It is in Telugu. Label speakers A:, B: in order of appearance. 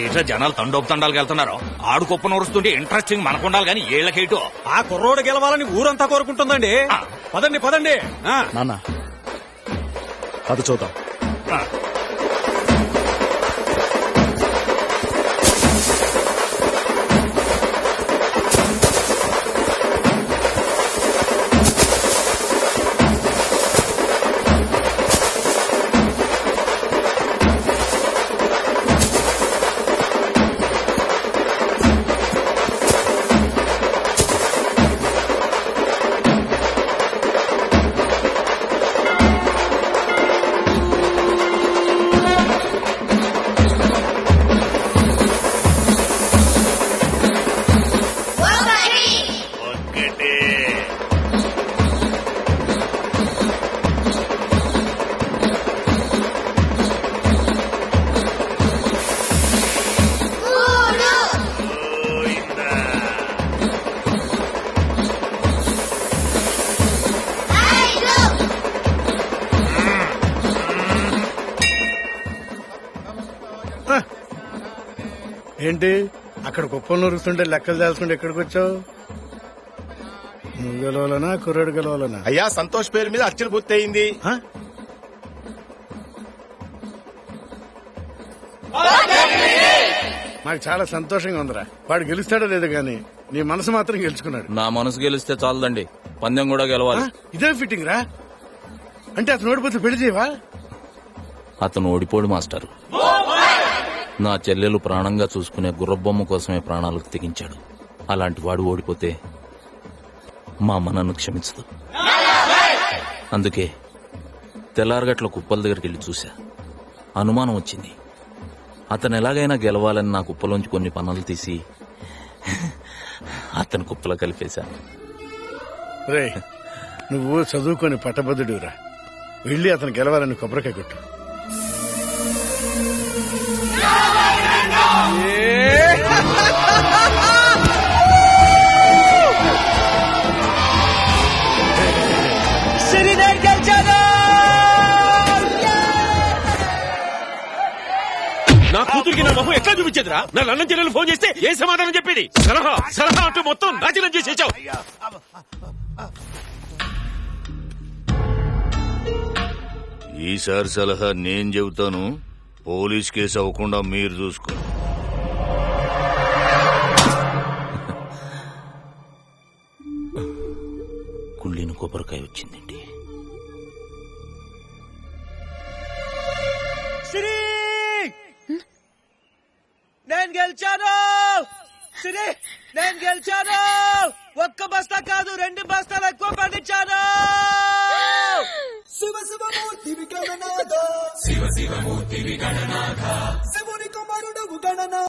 A: ఏటో జనాలు తండోపు వెళ్తున్నారు. ఆడు కుప్ప నూరుస్తుంటే ఇంట్రెస్టింగ్ మనకుండాలి గాని ఏళ్లకేటో.
B: ఆ కుర్రోడు గెలవాలని ఊరంతా కోరుకుంటుందండి. పదండి పదండి.
C: నాన్న అది చూద్దాం.
D: ఏంటి అక్కడ కుప్పలు నూరుస్తుంటే లెక్కలు తెలుసుకుంటే ఎక్కడికి వచ్చావు? నువ్వు గెలవాలనా కుర్రాడు గెలవాలనా?
E: అయ్యా సంతోష్ పేరు మీద అర్చన పూర్తయింది.
D: నాకు చాలా సంతోషంగా ఉందిరా. వాడు గెలుస్తాడో లేదో గాని నీ మనసు మాత్రం గెలుచుకున్నాడు.
C: నా మనసు గెలిస్తే చాలదండి, పందెం కూడా గెలవాలి.
D: ఇదే ఫిట్టింగ్ రా. అంటే అతను ఓడిపోతే పెళ్లి చేయవా?
C: అతను ఓడిపోడు మాస్టర్. నా చెల్లెలు ప్రాణంగా చూసుకునే గుర్రబొమ్మ కోసమే ప్రాణాలకు తెగించాడు. అలాంటి వాడు ఓడిపోతే మా అమ్మ నన్ను క్షమించదు. అందుకే తెల్లారగట్ల కుప్పల దగ్గరికి వెళ్ళి చూశా. అనుమానం వచ్చింది. అతను ఎలాగైనా గెలవాలని నా కుప్పలోంచి కొన్ని పనులు తీసి అతని కుప్పలో కలిపేశా.
D: రే, నువ్వు చదువుకొని పట్టభద్రుడురా. వెళ్ళి అతను గెలవాలని కొబ్బరికాయ కొట్టు.
B: నా కూతురికి నా మొహం ఎట్లా చూపించేదిరా? నా లండన్ చెల్లెలు ఫోన్ చేస్తే ఏ సమాధానం చెప్పేది? సలహా అంటూ మొత్తం నాశనం చేసేసావు.
F: ఈసారి సలహా నేను చెబుతాను. పోలీస్ కేసు అవ్వకుండా మీరు చూసుకో.
C: కుళ్ళిన కొబ్బరికాయ వచ్చిందండి.
G: నేను గెలిచాను. సిరి, నేను గెలిచాను. ఒక్క బస్తా కాదు 2 బస్తాలు ఎక్కువ పండించాను. శివ శివమూర్తి విగణనాథ, శివ శివమూర్తి విగణనాథ, శివుని కుమారుడు గణనాథ.